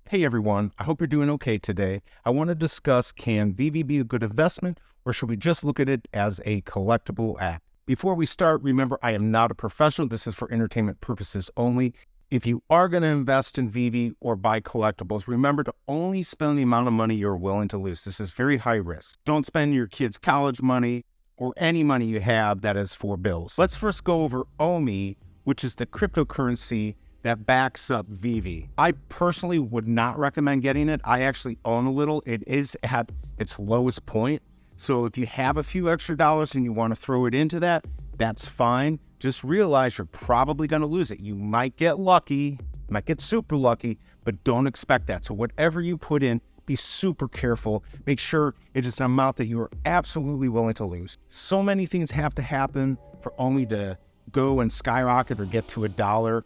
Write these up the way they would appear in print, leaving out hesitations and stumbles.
Hey everyone, I hope you're doing okay today. I want to discuss, can Veve be a good investment, or should we just look at it as a collectible app? Before we start, remember I am not a professional. This is for entertainment purposes only. If you are going to invest in Veve or buy collectibles, remember to only spend the amount of money you're willing to lose. This is very high risk. Don't spend your kids' college money or any money you have that is for bills. Let's first go over OMI, which is the cryptocurrency that backs up Veve. I personally would not recommend getting it. I actually own a little. It is at its lowest point. So if you have a few extra dollars and you want to throw it into that, that's fine. Just realize you're probably going to lose it. You might get lucky, might get super lucky, but don't expect that. So whatever you put in, be super careful. Make sure it is an amount that you are absolutely willing to lose. So many things have to happen for OMI to go and skyrocket or get to $1.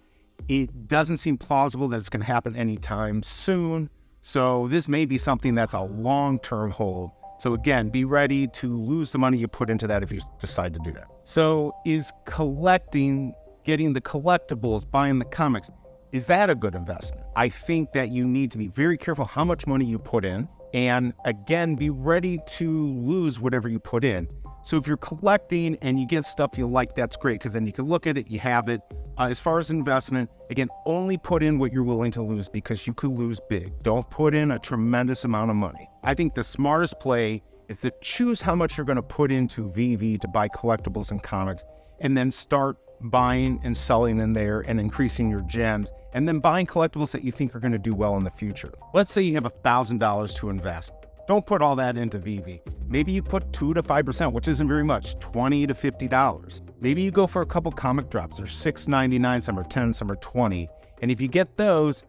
It doesn't seem plausible that it's going to happen anytime soon. So this may be something that's a long-term hold. So again, be ready to lose the money you put into that if you decide to do that. So is collecting, getting the collectibles, buying the comics, is that a good investment? I think that you need to be very careful how much money you put in. And again, be ready to lose whatever you put in. So if you're collecting and you get stuff you like, that's great, because then you can look at it, you have it. As far as investment, again, only put in what you're willing to lose, because you could lose big. Don't put in a tremendous amount of money. I think the smartest play is to choose how much you're going to put into Veve to buy collectibles and comics, and then start buying and selling in there and increasing your gems, and then buying collectibles that you think are going to do well in the future. Let's say you have $1,000 to invest. Don't put all that into Veve. Maybe you put 2 to 5%, which isn't very much, $20 to $50. Maybe you go for a couple comic drops. They're $6.99, some are $10, some are $20. And if you get those,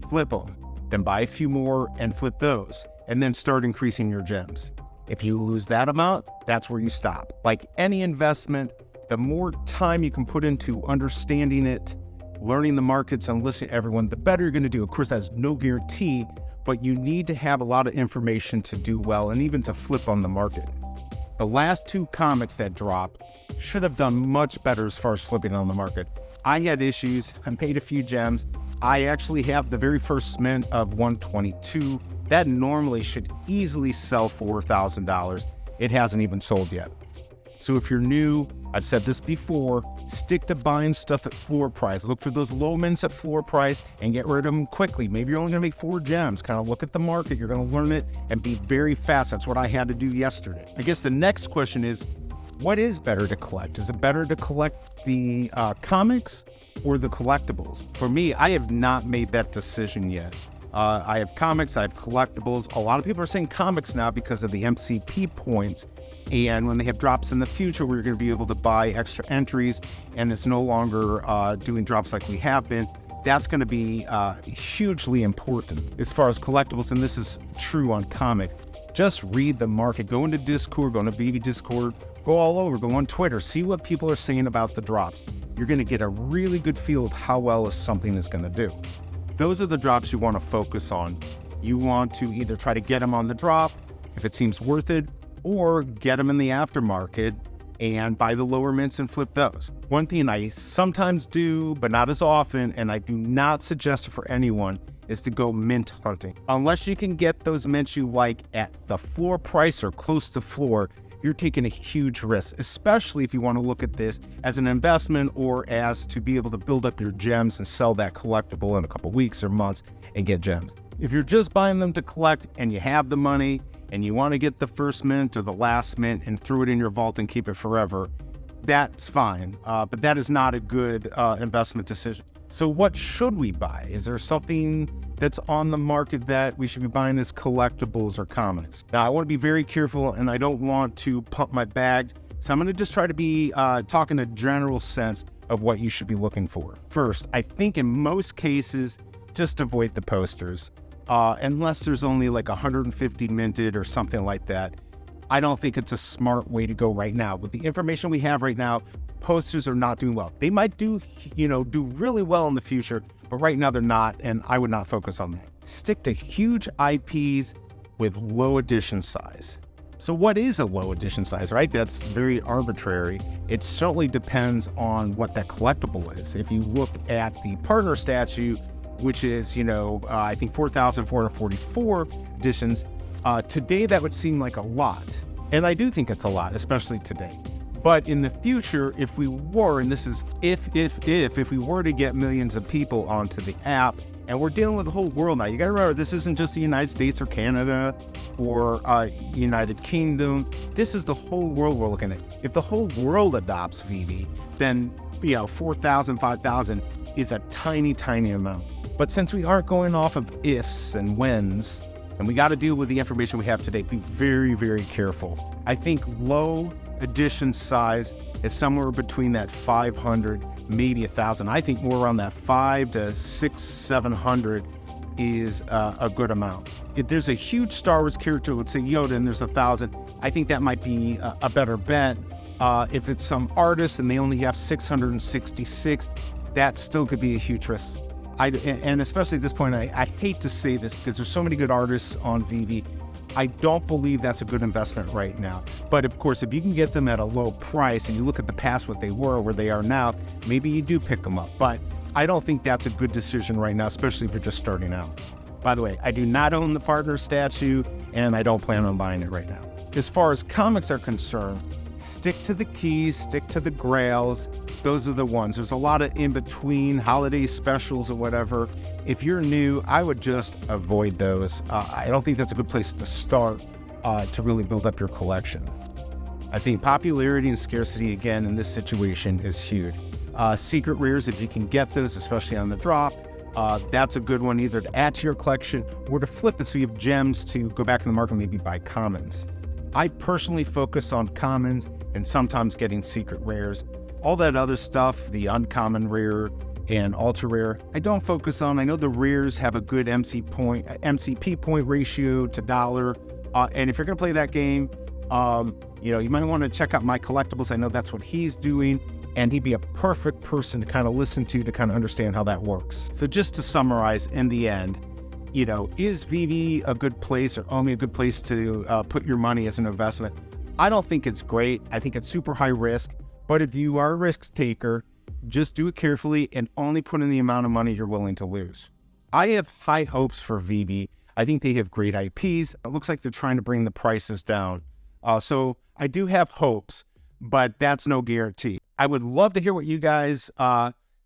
flip them. Then buy a few more and flip those. And then start increasing your gems. If you lose that amount, that's where you stop. Like any investment, the more time you can put into understanding it, learning the markets, and listening to everyone, the better you're going to do. Of course, that's no guarantee, but you need to have a lot of information to do well and even to flip on the market. The last 2 comics that dropped should have done much better as far as flipping on the market. I had issues. I made a few gems. I actually have the very first mint of 122. That normally should easily sell for $4,000. It hasn't even sold yet. So if you're new, I've said this before, stick to buying stuff at floor price. Look for those low mints at floor price and get rid of them quickly. Maybe you're only going to make 4 gems. Kind of look at the market. You're going to learn it and be very fast. That's what I had to do yesterday. I guess the next question is, what is better to collect? Is it better to collect the comics or the collectibles? For me, I have not made that decision yet. I have comics, I have collectibles. A lot of people are saying comics now because of the MCP points. And when they have drops in the future, we're going to be able to buy extra entries, and it's no longer doing drops like we have been. That's going to be hugely important as far as collectibles, and this is true on comics. Just read the market. Go into Discord, go into Veve Discord, go all over, go on Twitter, see what people are saying about the drops. You're going to get a really good feel of how well something is going to do. Those are the drops you want to focus on. You want to either try to get them on the drop, if it seems worth it, or get them in the aftermarket and buy the lower mints and flip those. One thing I sometimes do, but not as often, and I do not suggest it for anyone, is to go mint hunting. Unless you can get those mints you like at the floor price or close to floor, you're taking a huge risk, especially if you want to look at this as an investment or as to be able to build up your gems and sell that collectible in a couple weeks or months and get gems. If you're just buying them to collect and you have the money and you want to get the first mint or the last mint and throw it in your vault and keep it forever, that's fine. But that is not a good investment decision. So what should we buy? Is there something that's on the market that we should be buying as collectibles or comics? Now, I want to be very careful, and I don't want to pump my bag. So I'm going to just try to be talking a general sense of what you should be looking for. First, I think in most cases, just avoid the posters. Unless there's only like 150 minted or something like that. I don't think it's a smart way to go right now. With the information we have right now, posters are not doing well. They might do really well in the future, but right now they're not, and I would not focus on that. Stick to huge IPs with low edition size. So what is a low edition size, right? That's very arbitrary. It certainly depends on what that collectible is. If you look at the partner statue, which is, I think 4,444 editions. Today, that would seem like a lot. And I do think it's a lot, especially today. But in the future, if we were, and this is if we were to get millions of people onto the app, and we're dealing with the whole world now. You got to remember, this isn't just the United States or Canada or United Kingdom. This is the whole world we're looking at. If the whole world adopts Veve, then 4,000, 5,000 is a tiny, tiny amount. But since we aren't going off of ifs and whens, and we got to deal with the information we have today, be very, very careful. I think low edition size is somewhere between that 500, maybe 1,000. I think more around that 500 to 600, 700 is a good amount. If there's a huge Star Wars character, let's say Yoda, and there's 1,000, I think that might be a better bet. If it's some artist and they only have 666, that still could be a huge risk. And especially at this point, I hate to say this because there's so many good artists on Veve. I don't believe that's a good investment right now. But of course, if you can get them at a low price and you look at the past, what they were, where they are now, maybe you do pick them up. But I don't think that's a good decision right now, especially if you're just starting out. By the way, I do not own the partner statue and I don't plan on buying it right now. As far as comics are concerned, stick to the keys, stick to the grails. Those are the ones. There's a lot of in-between holiday specials or whatever. If you're new, I would just avoid those. I don't think that's a good place to start to really build up your collection. I think popularity and scarcity, again, in this situation is huge. Secret rares, if you can get those, especially on the drop, that's a good one either to add to your collection or to flip it so you have gems to go back in the market and maybe buy commons. I personally focus on commons and sometimes getting secret rares. All that other stuff, the uncommon rare and ultra rare, I don't focus on. I know the rares have a good MCP point ratio to dollar. And if you're going to play that game, you might want to check out My Collectibles. I know that's what he's doing. And he'd be a perfect person to kind of listen to kind of understand how that works. So just to summarize in the end, is Veve a good place or only a good place to put your money as an investment? I don't think it's great. I think it's super high risk. But if you are a risk taker, just do it carefully and only put in the amount of money you're willing to lose. I have high hopes for Veve. I think they have great IPs. It looks like they're trying to bring the prices down. So I do have hopes, but that's no guarantee. I would love to hear what you guys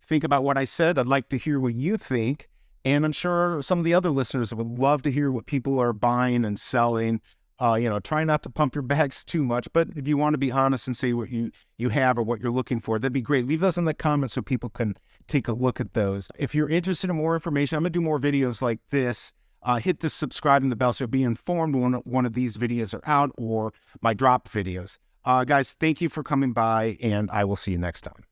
think about what I said. I'd like to hear what you think. And I'm sure some of the other listeners would love to hear what people are buying and selling. Try not to pump your bags too much, but if you want to be honest and say what you have or what you're looking for, that'd be great. Leave those in the comments so people can take a look at those. If you're interested in more information, I'm going to do more videos like this. Hit the subscribe and the bell so you'll be informed when one of these videos are out or my drop videos. Guys, thank you for coming by, and I will see you next time.